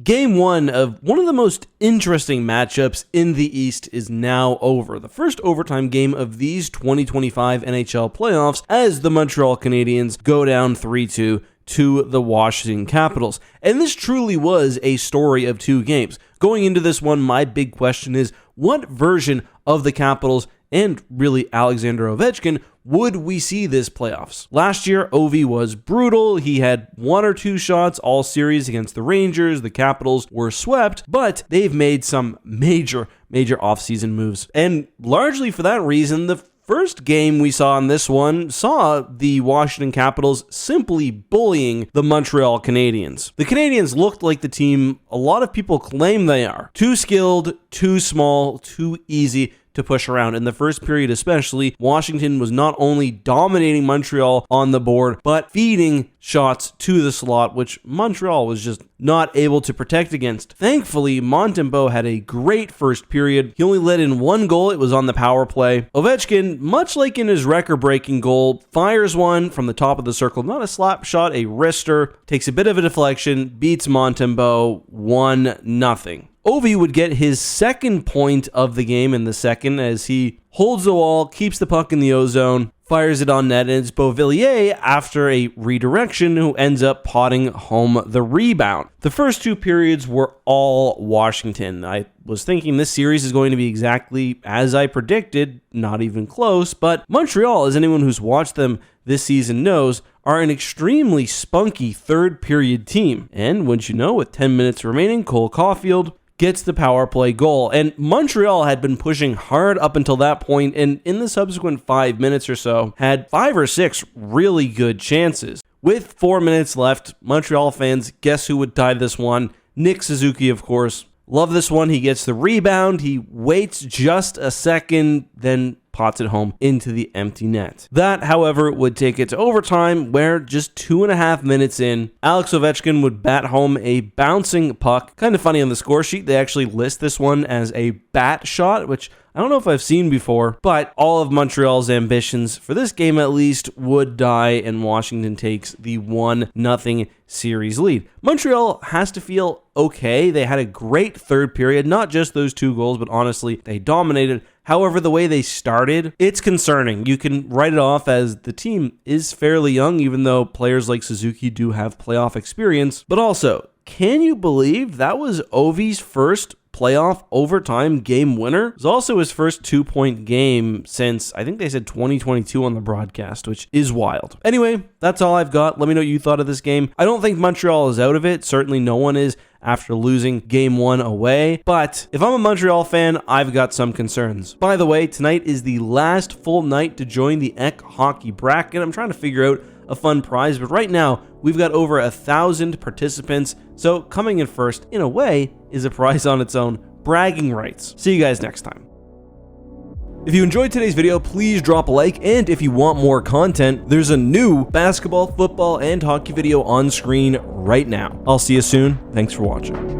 Game 1 of one of the most interesting matchups in the East is now over. The first overtime game of these 2025 NHL playoffs as the Montreal Canadiens go down 3-2 to the Washington Capitals. And this truly was a story of two games. Going into this one, my big question is, what version of the Capitals and really Alexander Ovechkin would we see this playoffs? Last year, Ovi was brutal. He had one or two shots all series against the Rangers. The Capitals were swept, but they've made some major offseason moves. And largely for that reason, the first game we saw in this one saw the Washington Capitals simply bullying the Montreal Canadiens. The Canadiens looked like the team a lot of people claim they are. Too skilled, too small, too easy to push around. In the first period especially, Washington was not only dominating Montreal on the board, but feeding shots to the slot, which Montreal was just not able to protect against. Thankfully, Montembeault had a great first period. He only let in one goal. It was on the power play. Ovechkin, much like in his record-breaking goal, fires one from the top of the circle. Not a slap shot, a wrister. Takes a bit of a deflection, beats Montembeault 1-0. Ovi would get his second point of the game in the second as he holds the wall, keeps the puck in the O-zone, fires it on net, and it's Beauvillier after a redirection who ends up potting home the rebound. The first two periods were all Washington. I was thinking this series is going to be exactly as I predicted, not even close, but Montreal, as anyone who's watched them this season knows, are an extremely spunky third period team. And wouldn't you know, with 10 minutes remaining, Cole Caulfield gets the power play goal. And Montreal had been pushing hard up until that point, and in the subsequent 5 minutes or so, had 5 or 6 really good chances. With 4 minutes left, Montreal fans, guess who would tie this one? Nick Suzuki, of course. Love this one. He gets the rebound. He waits just a second, then pots it home into the empty net. That, however, would take it to overtime, where just 2.5 minutes in, Alex Ovechkin would bat home a bouncing puck. Kind of funny on the score sheet, they actually list this one as a bat shot, which I don't know if I've seen before, but all of Montreal's ambitions, for this game at least, would die, and Washington takes the 1-0 series lead. Montreal has to feel okay. They had a great third period, not just those 2 goals, but honestly, they dominated. However, the way they started, it's concerning. You can write it off as the team is fairly young, even though players like Suzuki do have playoff experience. But also, can you believe that was Ovi's first playoff overtime game winner? It was also his first 2-point game since, I think they said 2022 on the broadcast, which is wild. Anyway, that's all I've got. Let me know what you thought of this game. I don't think Montreal is out of it. Certainly no one is after losing game 1 away. But if I'm a Montreal fan, I've got some concerns. By the way, tonight is the last full night to join the ECK Hockey Bracket. I'm trying to figure out a fun prize, but right now we've got over 1,000 participants, so coming in first, in a way, is a prize on its own. Bragging rights. See you guys next time. If you enjoyed today's video, please drop a like, and if you want more content, there's a new basketball, football, and hockey video on screen right now. I'll see you soon. Thanks for watching.